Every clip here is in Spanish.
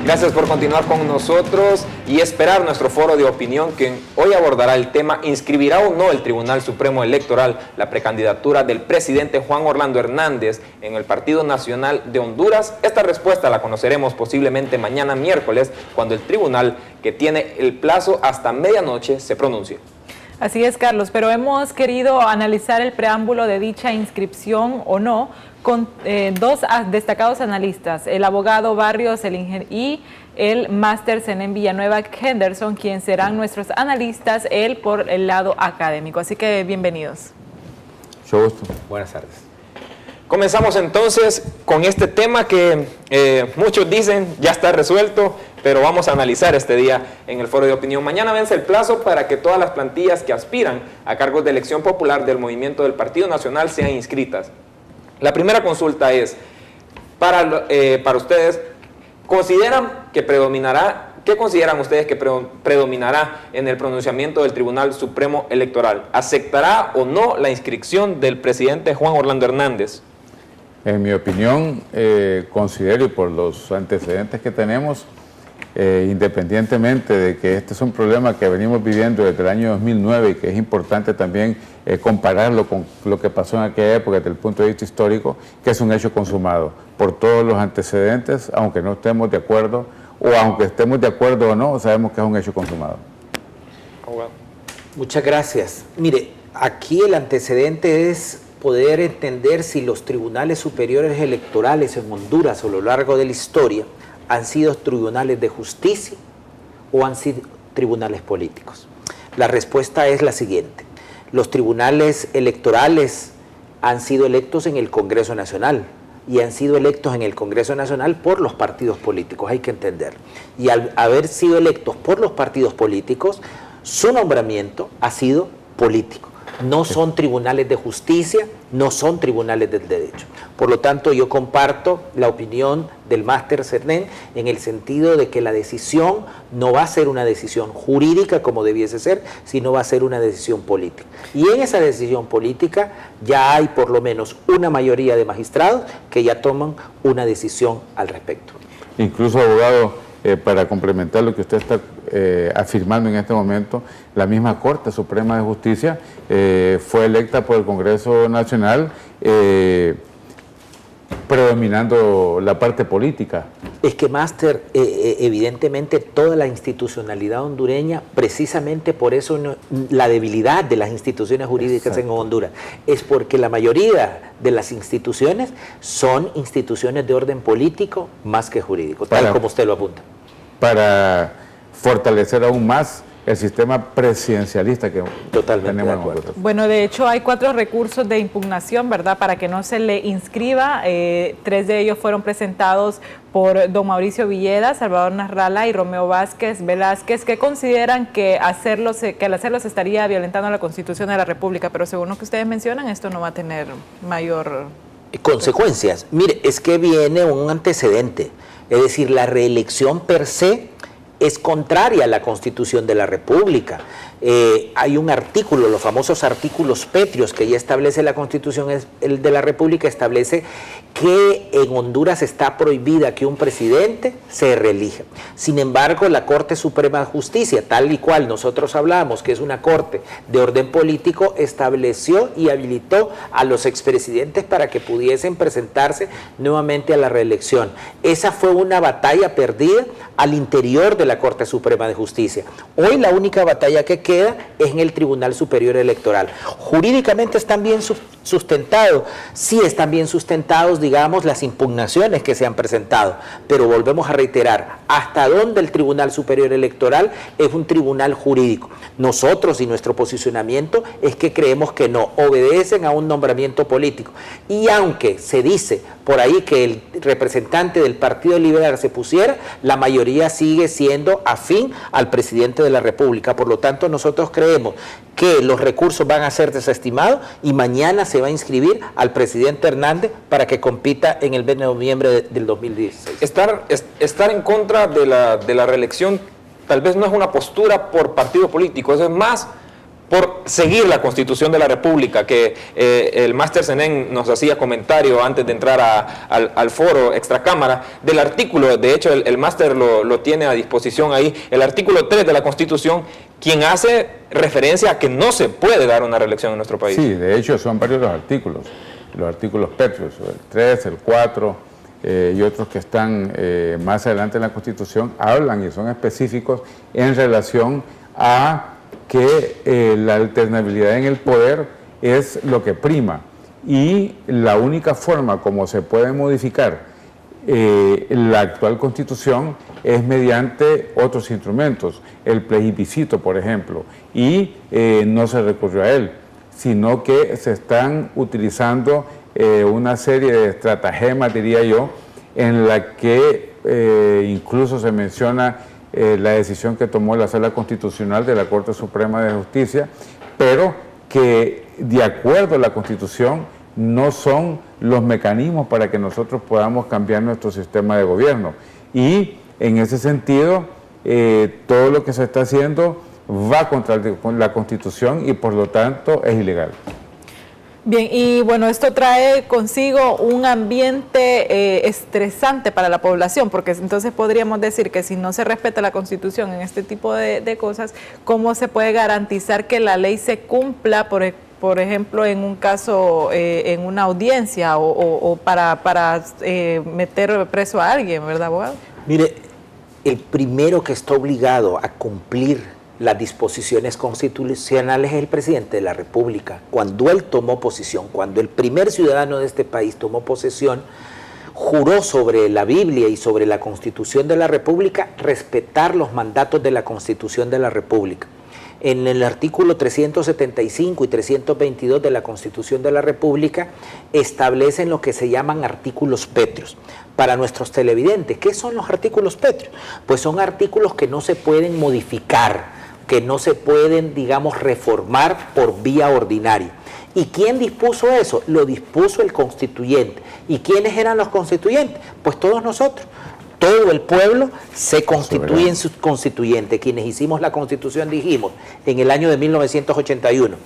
Gracias por continuar con nosotros y esperar nuestro foro de opinión que hoy abordará el tema ¿inscribirá o no el Tribunal Supremo Electoral la precandidatura del presidente Juan Orlando Hernández en el Partido Nacional de Honduras? Esta respuesta la conoceremos posiblemente mañana miércoles, cuando el tribunal, que tiene el plazo hasta medianoche, se pronuncie. Así es, Carlos, pero hemos querido analizar el preámbulo de dicha inscripción o no con dos destacados analistas, el abogado Barrios y el máster Zenén Villanueva Henderson, quien serán nuestros analistas, él por el lado académico. Así que bienvenidos. Mucho gusto. Buenas tardes. Comenzamos entonces con este tema que muchos dicen ya está resuelto, pero vamos a analizar este día en el foro de opinión. Mañana vence el plazo para que todas las plantillas que aspiran a cargos de elección popular del movimiento del Partido Nacional sean inscritas. La primera consulta es, para ustedes, ¿qué consideran ustedes que predominará en el pronunciamiento del Tribunal Supremo Electoral? ¿Aceptará o no la inscripción del presidente Juan Orlando Hernández? En mi opinión, considero, y por los antecedentes que tenemos, independientemente de que este es un problema que venimos viviendo desde el año 2009 y que es importante también compararlo con lo que pasó en aquella época desde el punto de vista histórico, que es un hecho consumado por todos los antecedentes, aunque no estemos de acuerdo, o aunque estemos de acuerdo o no, sabemos que es un hecho consumado. Muchas gracias. Mire, aquí el antecedente es poder entender si los tribunales superiores electorales en Honduras a lo largo de la historia han sido tribunales de justicia o han sido tribunales políticos. La respuesta es la siguiente: los tribunales electorales han sido electos en el Congreso Nacional y han sido electos en el Congreso Nacional por los partidos políticos, hay que entender. Y al haber sido electos por los partidos políticos, su nombramiento ha sido político. No son tribunales de justicia, no son tribunales del derecho. Por lo tanto, yo comparto la opinión del máster Zenén en el sentido de que la decisión no va a ser una decisión jurídica como debiese ser, sino va a ser una decisión política. Y en esa decisión política ya hay por lo menos una mayoría de magistrados que ya toman una decisión al respecto. Incluso, abogado, para complementar lo que usted está afirmando en este momento, la misma Corte Suprema de Justicia fue electa por el Congreso Nacional predominando la parte política. Es que, máster, evidentemente toda la institucionalidad hondureña, precisamente por eso la debilidad de las instituciones jurídicas Exacto. En Honduras, es porque la mayoría de las instituciones son instituciones de orden político más que jurídico, tal como usted lo apunta. Para fortalecer aún más el sistema presidencialista que Totalmente tenemos de acuerdo. Bueno, de hecho hay 4 recursos de impugnación, ¿verdad?, para que no se le inscriba. 3 de ellos fueron presentados por don Mauricio Villeda, Salvador Nasralla y Romeo Vázquez Velázquez, que consideran que al hacerlo se estaría violentando la Constitución de la República, pero según lo que ustedes mencionan, esto no va a tener mayor consecuencias. Mire, es que viene un antecedente, es decir, la reelección per se es contraria a la Constitución de la República. Hay un artículo, los famosos artículos pétreos que ya establece la Constitución de la República, establece que en Honduras está prohibida que un presidente se reelija. Sin embargo, la Corte Suprema de Justicia, tal y cual nosotros hablamos, que es una corte de orden político, estableció y habilitó a los expresidentes para que pudiesen presentarse nuevamente a la reelección. Esa fue una batalla perdida al interior de la Corte Suprema de Justicia. Hoy la única batalla que queda es en el Tribunal Superior Electoral. Jurídicamente están bien sustentados, sí están bien sustentados, digamos, las impugnaciones que se han presentado, pero volvemos a reiterar, hasta dónde el Tribunal Superior Electoral es un tribunal jurídico. Nosotros y nuestro posicionamiento es que creemos que no, obedecen a un nombramiento político. Y aunque se dice por ahí que el representante del Partido Liberal se pusiera, la mayoría sigue siendo afín al presidente de la República. Por lo tanto, nosotros creemos que los recursos van a ser desestimados y mañana se va a inscribir al presidente Hernández para que compita en el mes de noviembre del 2016. Estar en contra de la reelección tal vez no es una postura por partido político, eso es más por seguir la Constitución de la República, que el máster Senén nos hacía comentario antes de entrar al foro extracámara, del artículo, de hecho el máster lo tiene a disposición ahí, el artículo 3 de la Constitución, quien hace referencia a que no se puede dar una reelección en nuestro país. Sí, de hecho son varios los artículos pétreos, el 3, el 4 y otros que están más adelante en la Constitución, hablan y son específicos en relación a que la alternabilidad en el poder es lo que prima y la única forma como se puede modificar la actual Constitución es mediante otros instrumentos, el plebiscito, por ejemplo, y no se recurrió a él, sino que se están utilizando una serie de estratagemas, diría yo, en la que incluso se menciona la decisión que tomó la Sala Constitucional de la Corte Suprema de Justicia, pero que de acuerdo a la Constitución no son los mecanismos para que nosotros podamos cambiar nuestro sistema de gobierno. Y en ese sentido, todo lo que se está haciendo va contra la Constitución y por lo tanto es ilegal. Bien, y bueno, esto trae consigo un ambiente estresante para la población, porque entonces podríamos decir que si no se respeta la Constitución en este tipo de cosas, ¿cómo se puede garantizar que la ley se cumpla, por ejemplo, en un caso, en una audiencia o para meter preso a alguien, ¿verdad, abogado? Mire, el primero que está obligado a cumplir las disposiciones constitucionales es el presidente de la República. Cuando él tomó posesión, cuando el primer ciudadano de este país tomó posesión, juró sobre la Biblia y sobre la Constitución de la República respetar los mandatos de la Constitución de la República. En el artículo 375 y 322 de la Constitución de la República establecen lo que se llaman artículos pétreos. Para nuestros televidentes, ¿qué son los artículos pétreos? Pues son artículos que no se pueden modificar, que no se pueden, digamos, reformar por vía ordinaria. ¿Y quién dispuso eso? Lo dispuso el constituyente. ¿Y quiénes eran los constituyentes? Pues todos nosotros. Todo el pueblo se constituye en su constituyente. Quienes hicimos la Constitución, dijimos, en el año de 1981.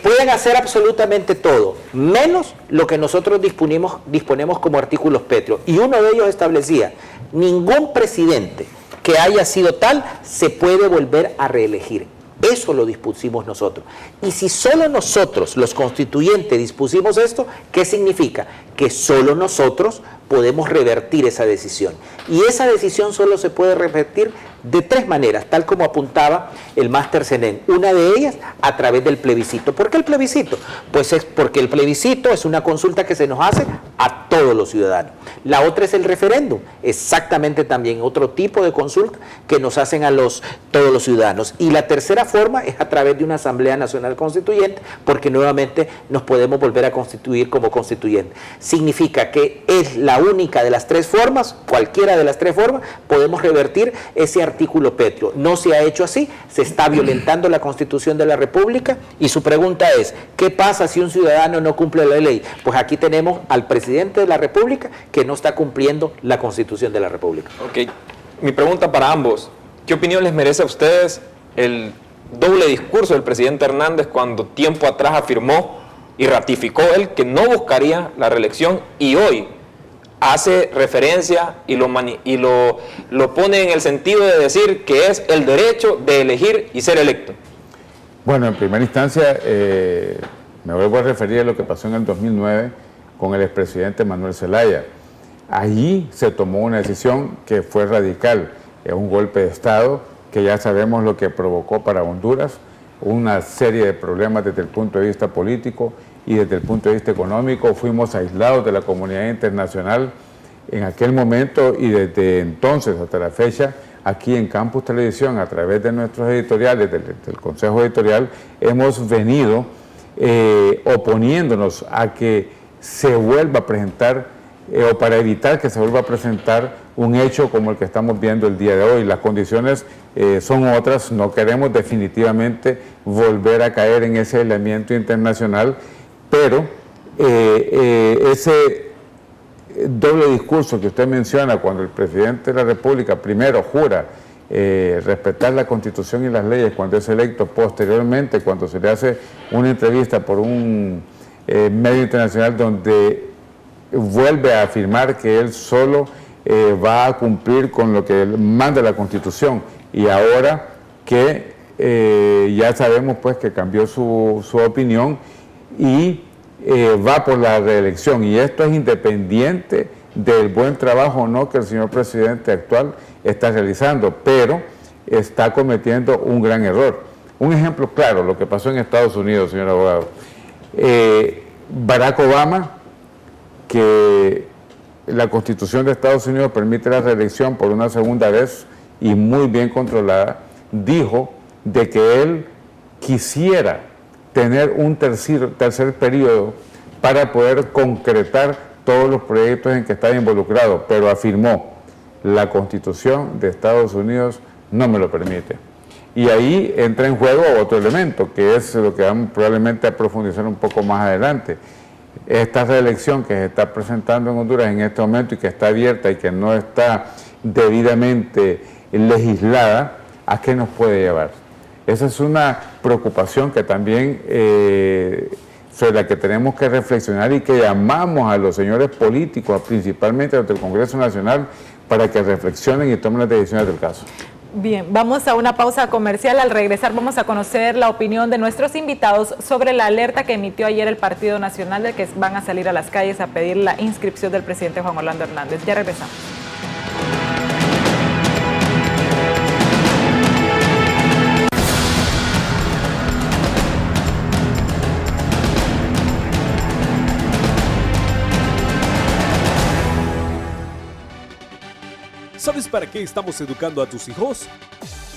Pueden hacer absolutamente todo, menos lo que nosotros disponemos como artículos pétreos. Y uno de ellos establecía, ningún presidente que haya sido tal se puede volver a reelegir. Eso lo dispusimos nosotros. Y si solo nosotros, los constituyentes, dispusimos esto, ¿qué significa? Que solo nosotros podemos revertir esa decisión. Y esa decisión solo se puede revertir de tres maneras, tal como apuntaba el máster Senén. Una de ellas, a través del plebiscito. ¿Por qué el plebiscito? Pues es porque el plebiscito es una consulta que se nos hace a todos los ciudadanos. La otra es el referéndum, exactamente también otro tipo de consulta que nos hacen a todos los ciudadanos. Y la tercera forma es a través de una Asamblea Nacional Constituyente, porque nuevamente nos podemos volver a constituir como constituyente. Significa que es la única de las tres formas, cualquiera de las tres formas, podemos revertir ese artículo pétreo. No se ha hecho así, se está violentando la Constitución de la República y su pregunta es, ¿qué pasa si un ciudadano no cumple la ley? Pues aquí tenemos al presidente de la República que no está cumpliendo la Constitución de la República. Ok, mi pregunta para ambos, ¿qué opinión les merece a ustedes el doble discurso del presidente Hernández cuando tiempo atrás afirmó y ratificó él que no buscaría la reelección y hoy hace referencia y lo pone en el sentido de decir que es el derecho de elegir y ser electo? Bueno, en primera instancia, me vuelvo a referir a lo que pasó en el 2009 con el expresidente Manuel Zelaya. Allí se tomó una decisión que fue radical, un golpe de Estado que ya sabemos lo que provocó para Honduras, una serie de problemas desde el punto de vista político y desde el punto de vista económico. Fuimos aislados de la comunidad internacional en aquel momento y desde entonces hasta la fecha, aquí en Campus Televisión, a través de nuestros editoriales, del Consejo Editorial, hemos venido oponiéndonos a que se vuelva a presentar o para evitar que se vuelva a presentar un hecho como el que estamos viendo el día de hoy. Las condiciones son otras, no queremos definitivamente volver a caer en ese aislamiento internacional, pero ese doble discurso que usted menciona cuando el presidente de la República primero jura respetar la Constitución y las leyes cuando es electo, posteriormente cuando se le hace una entrevista por un medio internacional donde vuelve a afirmar que él solo va a cumplir con lo que manda la Constitución, y ahora que ya sabemos pues que cambió su opinión y va por la reelección, y esto es independiente del buen trabajo o no que el señor presidente actual está realizando, pero está cometiendo un gran error. Un ejemplo claro, lo que pasó en Estados Unidos, señor abogado. Barack Obama, que la Constitución de Estados Unidos permite la reelección por una segunda vez y muy bien controlada, dijo de que él quisiera tener un tercer periodo para poder concretar todos los proyectos en que estaba involucrado, pero afirmó, la Constitución de Estados Unidos no me lo permite. Y ahí entra en juego otro elemento, que es lo que vamos probablemente a profundizar un poco más adelante. Esta reelección que se está presentando en Honduras en este momento y que está abierta y que no está debidamente legislada, ¿a qué nos puede llevar? Esa es una preocupación que también sobre la que tenemos que reflexionar y que llamamos a los señores políticos, principalmente los del Congreso Nacional, para que reflexionen y tomen las decisiones del caso. Bien, vamos a una pausa comercial. Al regresar vamos a conocer la opinión de nuestros invitados sobre la alerta que emitió ayer el Partido Nacional de que van a salir a las calles a pedir la inscripción del presidente Juan Orlando Hernández. Ya regresamos. ¿Sabes para qué estamos educando a tus hijos?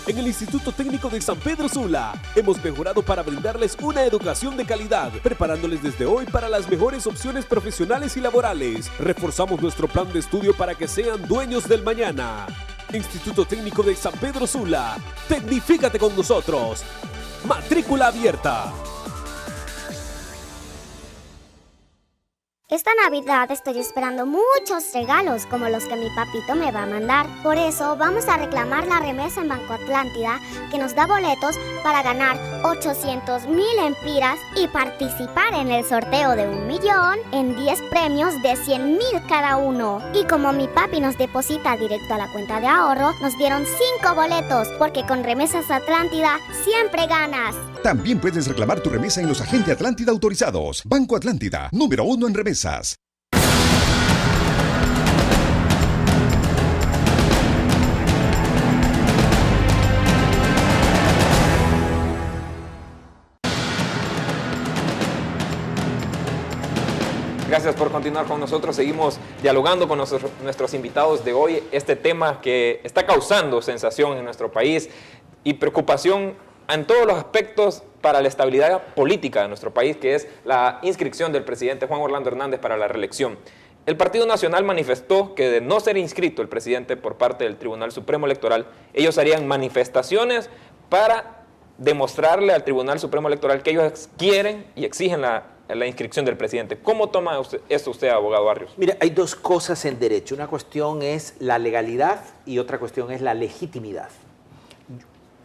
En el Instituto Técnico de San Pedro Sula hemos mejorado para brindarles una educación de calidad, preparándoles desde hoy para las mejores opciones profesionales y laborales. Reforzamos nuestro plan de estudio para que sean dueños del mañana. Instituto Técnico de San Pedro Sula, tecnifícate con nosotros. Matrícula abierta. Esta Navidad estoy esperando muchos regalos como los que mi papito me va a mandar. Por eso vamos a reclamar la remesa en Banco Atlántida, que nos da boletos para ganar 800,000 empiras y participar en el sorteo de 1 millón en 10 premios de 100,000 cada uno. Y como mi papi nos deposita directo a la cuenta de ahorro, nos dieron 5 boletos, porque con Remesas Atlántida siempre ganas. También puedes reclamar tu remesa en los agentes Atlántida autorizados. Banco Atlántida, número 1 en remesas. Gracias por continuar con nosotros. Seguimos dialogando con nuestros invitados de hoy. Este tema que está causando sensación en nuestro país y preocupación en todos los aspectos para la estabilidad política de nuestro país, que es la inscripción del presidente Juan Orlando Hernández para la reelección. El Partido Nacional manifestó que de no ser inscrito el presidente por parte del Tribunal Supremo Electoral, ellos harían manifestaciones para demostrarle al Tribunal Supremo Electoral que ellos quieren y exigen la inscripción del presidente. ¿Cómo toma esto usted, abogado Barrios? Mira, hay dos cosas en derecho. Una cuestión es la legalidad y otra cuestión es la legitimidad.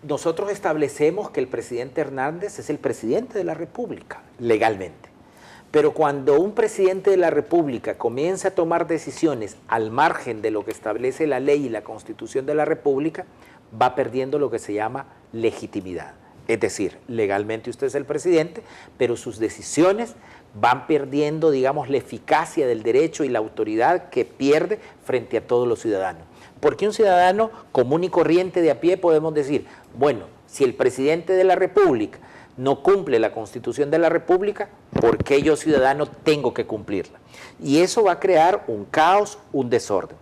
Nosotros establecemos que el presidente Hernández es el presidente de la República, legalmente. Pero cuando un presidente de la República comienza a tomar decisiones al margen de lo que establece la ley y la Constitución de la República, va perdiendo lo que se llama legitimidad. Es decir, legalmente usted es el presidente, pero sus decisiones van perdiendo, digamos, la eficacia del derecho y la autoridad que pierde frente a todos los ciudadanos. Porque un ciudadano común y corriente de a pie podemos decir, bueno, si el presidente de la República no cumple la Constitución de la República, ¿por qué yo, ciudadano, tengo que cumplirla? Y eso va a crear un caos, un desorden.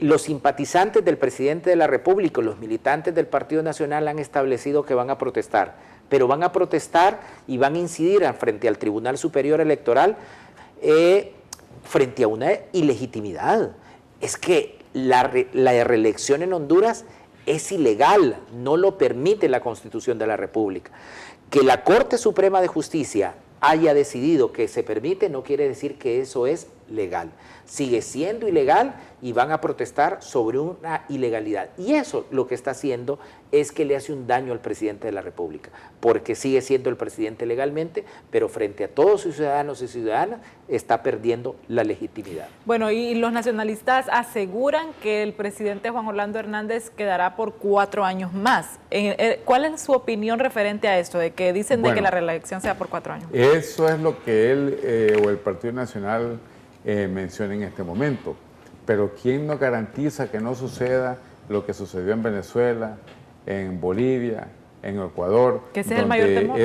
Los simpatizantes del presidente de la República, los militantes del Partido Nacional han establecido que van a protestar, pero van a protestar y van a incidir frente al Tribunal Superior Electoral frente a una ilegitimidad. Es que la reelección en Honduras es ilegal, no lo permite la Constitución de la República. Que la Corte Suprema de Justicia haya decidido que se permite no quiere decir que eso es legal. Sigue siendo ilegal y van a protestar sobre una ilegalidad. Y eso lo que está haciendo es que le hace un daño al presidente de la República, porque sigue siendo el presidente legalmente, pero frente a todos sus ciudadanos y ciudadanas está perdiendo la legitimidad. Bueno, y los nacionalistas aseguran que el presidente Juan Orlando Hernández quedará por 4 años más. ¿Cuál es su opinión referente a esto, de que dicen de que la reelección sea por 4 años? Eso es lo que él o el Partido Nacional menciona en este momento. Pero ¿quién nos garantiza que no suceda lo que sucedió en Venezuela, en Bolivia, en Ecuador? Que ese es el mayor temor.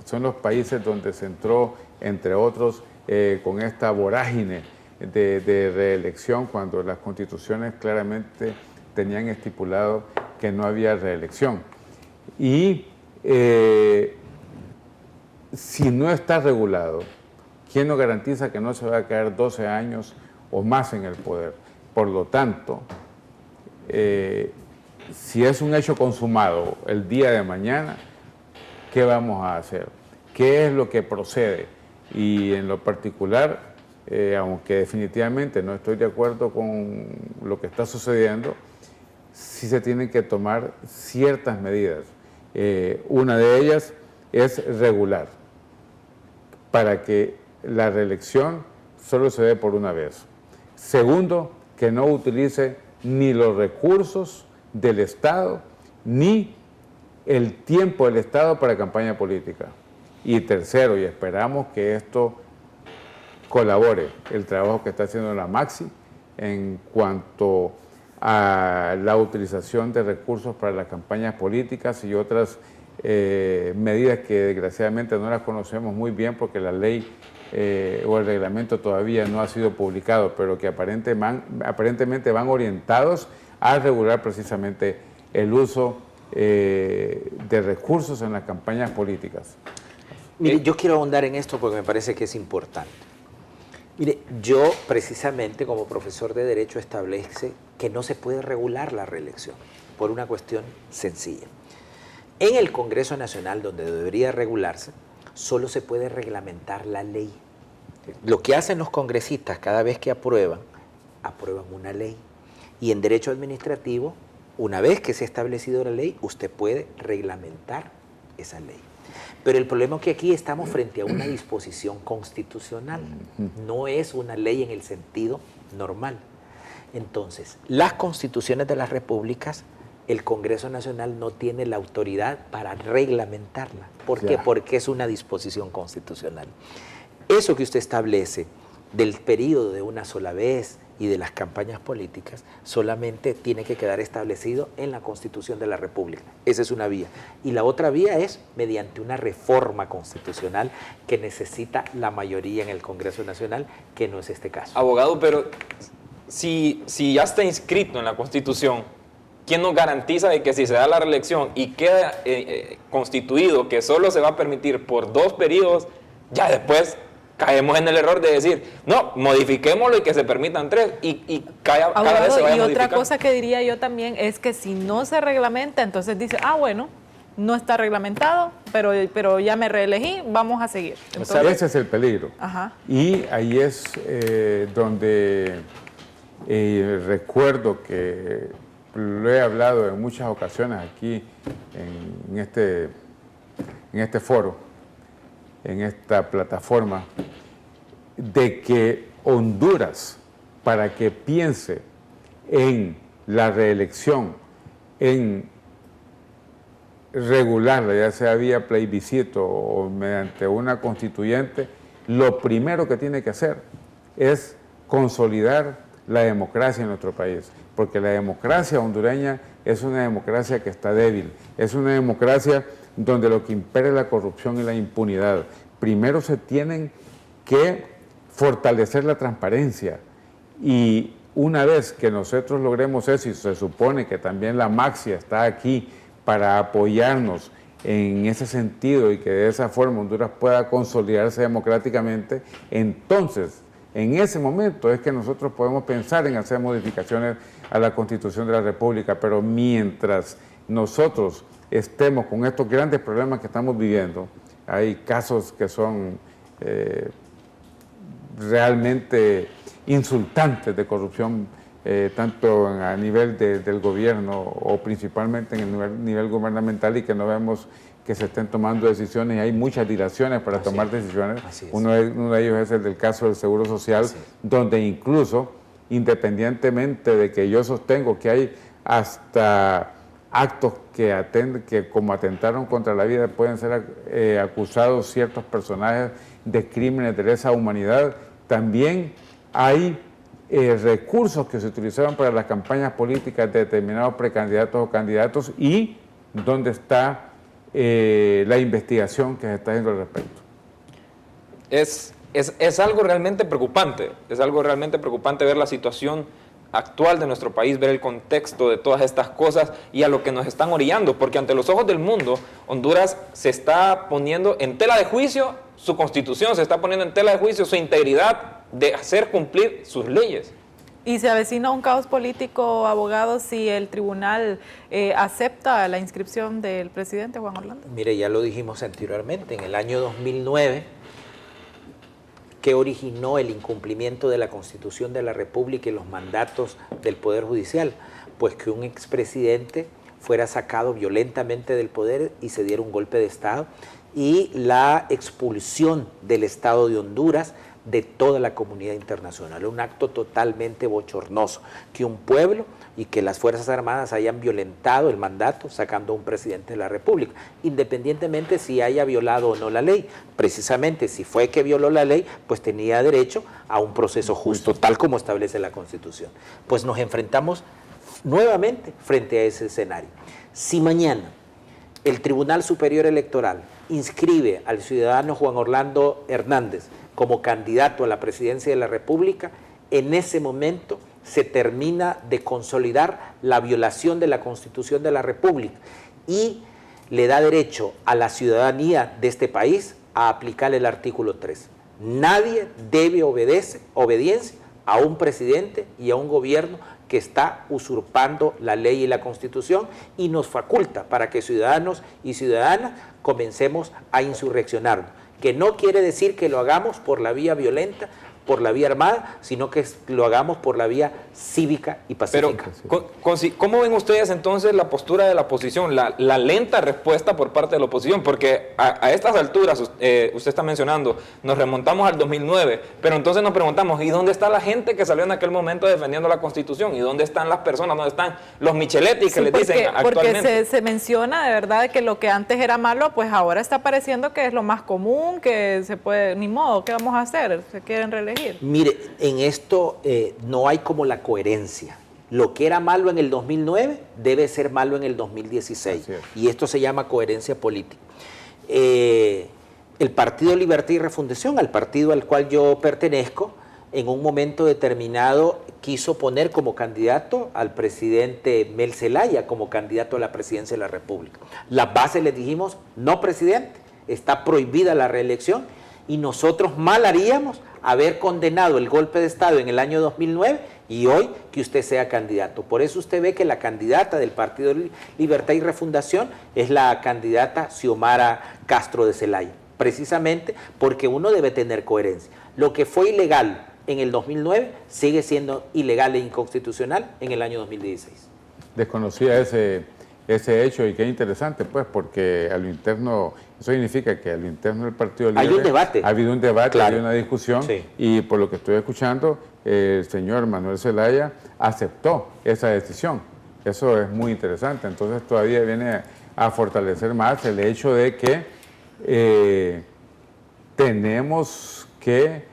Son los países donde se entró, entre otros, con esta vorágine de reelección, cuando las constituciones claramente tenían estipulado que no había reelección. Y si no está regulado, ¿quién nos garantiza que no se va a quedar 12 años o más en el poder? Por lo tanto, si es un hecho consumado el día de mañana, ¿qué vamos a hacer? ¿Qué es lo que procede? Y en lo particular, aunque definitivamente no estoy de acuerdo con lo que está sucediendo, sí se tienen que tomar ciertas medidas. Una de ellas es regular, para que la reelección solo se dé por una vez. Segundo, que no utilice ni los recursos del Estado, ni el tiempo del Estado para campaña política. Y tercero, y esperamos que esto colabore, el trabajo que está haciendo la Maxi en cuanto a la utilización de recursos para las campañas políticas y otras medidas que desgraciadamente no las conocemos muy bien porque la ley o el reglamento todavía no ha sido publicado, pero que aparentemente van orientados a regular precisamente el uso de recursos en las campañas políticas. Mire, yo quiero ahondar en esto porque me parece que es importante. Mire, yo precisamente como profesor de Derecho establece que no se puede regular la reelección por una cuestión sencilla. En el Congreso Nacional, donde debería regularse, solo se puede reglamentar la ley. Lo que hacen los congresistas cada vez que aprueban una ley. Y en derecho administrativo, una vez que se ha establecido la ley, usted puede reglamentar esa ley. Pero el problema es que aquí estamos frente a una disposición constitucional, no es una ley en el sentido normal. Entonces, las constituciones de las repúblicas, el Congreso Nacional no tiene la autoridad para reglamentarla. ¿Por qué? Porque es una disposición constitucional. Eso que usted establece del periodo de una sola vez y de las campañas políticas solamente tiene que quedar establecido en la Constitución de la República. Esa es una vía. Y la otra vía es mediante una reforma constitucional que necesita la mayoría en el Congreso Nacional, que no es este caso. Abogado, pero si ya está inscrito en la Constitución, ¿quién nos garantiza de que si se da la reelección y queda constituido que solo se va a permitir por 2 periodos, ya después caemos en el error de decir, no, modifiquémoslo y que se permitan 3 y cada vez se vaya y modificando? otra cosa que diría yo también es que si no se reglamenta, entonces dice, bueno, no está reglamentado, pero ya me reelegí, vamos a seguir. Entonces, ese es el peligro. Ajá. Y ahí es donde recuerdo que lo he hablado en muchas ocasiones aquí en este foro, en esta plataforma, de que Honduras, para que piense en la reelección, en regularla, ya sea vía plebiscito o mediante una constituyente, lo primero que tiene que hacer es consolidar la democracia en nuestro país, porque la democracia hondureña es una democracia que está débil, es una democracia donde lo que impera es la corrupción y la impunidad. Primero se tienen que fortalecer la transparencia y una vez que nosotros logremos eso, y se supone que también la Maxi está aquí para apoyarnos en ese sentido y que de esa forma Honduras pueda consolidarse democráticamente, entonces en ese momento es que nosotros podemos pensar en hacer modificaciones a la Constitución de la República, pero mientras nosotros estemos con estos grandes problemas que estamos viviendo, hay casos que son realmente insultantes de corrupción, tanto a nivel del gobierno o principalmente en el nivel gubernamental, y que no vemos que se estén tomando decisiones, y hay muchas dilaciones para tomar decisiones. Uno de ellos es el del caso del Seguro Social, donde incluso, independientemente de que yo sostengo que hay hasta actos que como atentaron contra la vida pueden ser acusados ciertos personajes de crímenes de lesa humanidad, también hay recursos que se utilizaron para las campañas políticas de determinados precandidatos o candidatos, y dónde está la investigación que se está haciendo al respecto. Es algo realmente preocupante, ver la situación actual de nuestro país, ver el contexto de todas estas cosas y a lo que nos están orillando, porque ante los ojos del mundo, Honduras se está poniendo en tela de juicio su constitución, se está poniendo en tela de juicio su integridad de hacer cumplir sus leyes. ¿Y se avecina un caos político, abogados, si el tribunal acepta la inscripción del presidente Juan Orlando? Mire, ya lo dijimos anteriormente, en el año 2009, ¿qué originó el incumplimiento de la Constitución de la República y los mandatos del Poder Judicial? Pues que un expresidente fuera sacado violentamente del poder y se diera un golpe de Estado, y la expulsión del Estado de Honduras de toda la comunidad internacional. Un acto totalmente bochornoso, que un pueblo y que las Fuerzas Armadas hayan violentado el mandato sacando a un presidente de la República, independientemente si haya violado o no la ley. Precisamente si fue que violó la ley, pues tenía derecho a un proceso justo, tal como establece la Constitución. Pues nos enfrentamos nuevamente frente a ese escenario. Si mañana el Tribunal Superior Electoral inscribe al ciudadano Juan Orlando Hernández como candidato a la presidencia de la República, en ese momento se termina de consolidar la violación de la Constitución de la República y le da derecho a la ciudadanía de este país a aplicar el artículo 3. Nadie debe obediencia a un presidente y a un gobierno que está usurpando la ley y la Constitución, y nos faculta para que ciudadanos y ciudadanas comencemos a insurreccionarnos, que no quiere decir que lo hagamos por la vía violenta, por la vía armada, sino que lo hagamos por la vía cívica y pacífica. Pero, ¿cómo ven ustedes entonces la postura de la oposición, la lenta respuesta por parte de la oposición? Porque a estas alturas, usted está mencionando, nos remontamos al 2009, pero entonces nos preguntamos, ¿y dónde está la gente que salió en aquel momento defendiendo la Constitución? ¿Y dónde están las personas? ¿Dónde están los Micheletti que les dicen actualmente? Porque se menciona de verdad que lo que antes era malo, pues ahora está pareciendo que es lo más común, que se puede, ni modo, ¿qué vamos a hacer? Se quieren reelegir. Mire, en esto no hay como la coherencia. Lo que era malo en el 2009 debe ser malo en el 2016. Y esto se llama coherencia política. El Partido Libertad y Refundación, al partido al cual yo pertenezco, en un momento determinado quiso poner como candidato al presidente Mel Zelaya, como candidato a la presidencia de la República. Las bases les dijimos, no presidente, está prohibida la reelección, y nosotros mal haríamos haber condenado el golpe de Estado en el año 2009 y hoy que usted sea candidato. Por eso usted ve que la candidata del Partido Libertad y Refundación es la candidata Xiomara Castro de Zelaya, precisamente porque uno debe tener coherencia. Lo que fue ilegal en el 2009 sigue siendo ilegal e inconstitucional en el año 2016. Desconocía ese hecho, y qué interesante, pues, porque a lo interno, eso significa que a lo interno del Partido Libre hay un debate. Ha habido un debate, Claro. hay una discusión, Sí. y por lo que estoy escuchando, el señor Manuel Zelaya aceptó esa decisión. Eso es muy interesante. Entonces todavía viene a fortalecer más el hecho de que tenemos que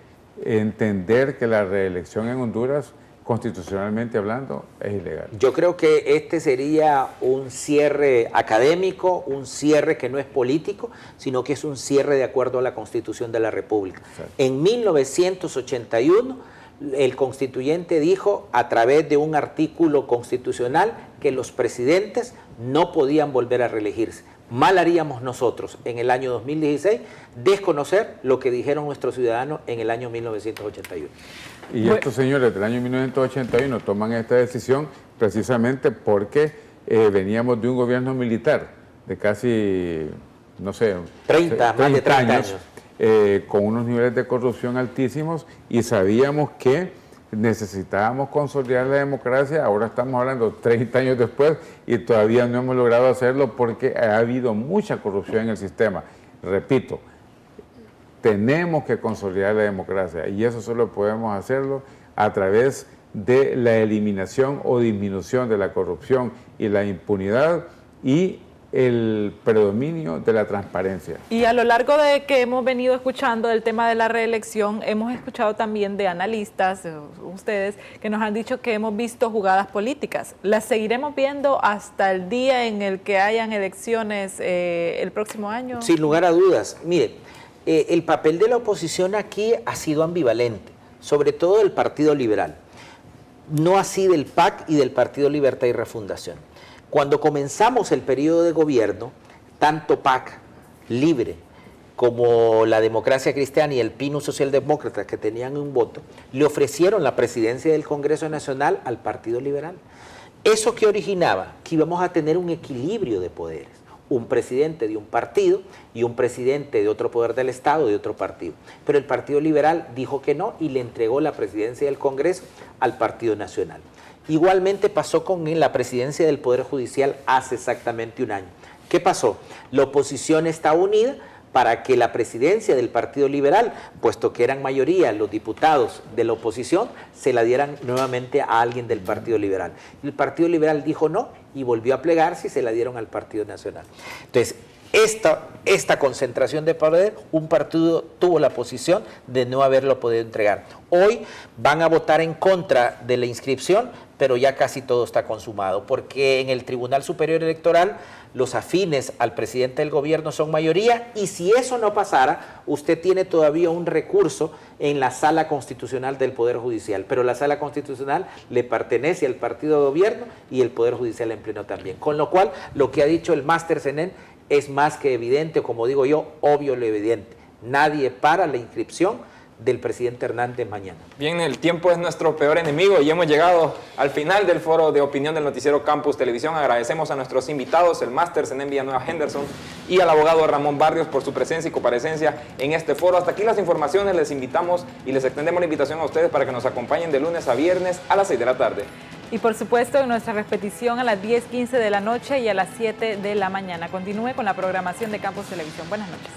entender que la reelección en Honduras, constitucionalmente hablando, es ilegal. Yo creo que este sería un cierre académico, un cierre que no es político, sino que es un cierre de acuerdo a la Constitución de la República. Exacto. En 1981, el constituyente dijo, a través de un artículo constitucional, que los presidentes no podían volver a reelegirse. Mal haríamos nosotros en el año 2016 desconocer lo que dijeron nuestros ciudadanos en el año 1981. Y estos señores del año 1981 toman esta decisión precisamente porque veníamos de un gobierno militar de casi, no sé, más de 30 años. con unos niveles de corrupción altísimos y sabíamos que necesitábamos consolidar la democracia. Ahora estamos hablando 30 años después y todavía no hemos logrado hacerlo porque ha habido mucha corrupción en el sistema. Repito, tenemos que consolidar la democracia y eso solo podemos hacerlo a través de la eliminación o disminución de la corrupción y la impunidad y el predominio de la transparencia. Y a lo largo de que hemos venido escuchando del tema de la reelección, hemos escuchado también de analistas, ustedes, que nos han dicho que hemos visto jugadas políticas. ¿Las seguiremos viendo hasta el día en el que hayan elecciones el próximo año? Sin lugar a dudas. Miren, el papel de la oposición aquí ha sido ambivalente, sobre todo del Partido Liberal. No así del PAC y del Partido Libertad y Refundación. Cuando comenzamos el periodo de gobierno, tanto PAC, Libre, como la Democracia Cristiana y el PINU Socialdemócrata, que tenían un voto, le ofrecieron la presidencia del Congreso Nacional al Partido Liberal. ¿Eso qué originaba? Que íbamos a tener un equilibrio de poderes. Un presidente de un partido y un presidente de otro poder del Estado de otro partido. Pero el Partido Liberal dijo que no y le entregó la presidencia del Congreso al Partido Nacional. Igualmente pasó con la presidencia del Poder Judicial hace exactamente un año. ¿Qué pasó? La oposición está unida para que la presidencia del Partido Liberal, puesto que eran mayoría los diputados de la oposición, se la dieran nuevamente a alguien del Partido Liberal. El Partido Liberal dijo no y volvió a plegarse y se la dieron al Partido Nacional. Entonces, esta concentración de poder, un partido tuvo la posición de no haberlo podido entregar. Hoy van a votar en contra de la inscripción, pero ya casi todo está consumado, porque en el Tribunal Superior Electoral los afines al presidente del gobierno son mayoría, y si eso no pasara, usted tiene todavía un recurso en la Sala Constitucional del Poder Judicial, pero la Sala Constitucional le pertenece al partido de gobierno y el Poder Judicial en pleno también. Con lo cual, lo que ha dicho el máster Senen es más que evidente, como digo yo, obvio lo evidente. Nadie para la inscripción del presidente Hernández mañana. Bien, el tiempo es nuestro peor enemigo y hemos llegado al final del foro de opinión del noticiero Campus Televisión. Agradecemos a nuestros invitados, el máster Senen Villanueva Henderson y al abogado Ramón Barrios por su presencia y comparecencia en este foro. Hasta aquí las informaciones, les invitamos y les extendemos la invitación a ustedes para que nos acompañen de lunes a viernes a las 6 de la tarde. Y por supuesto en nuestra repetición a las 10:15 de la noche y a las 7 de la mañana. Continúe con la programación de Campus Televisión. Buenas noches.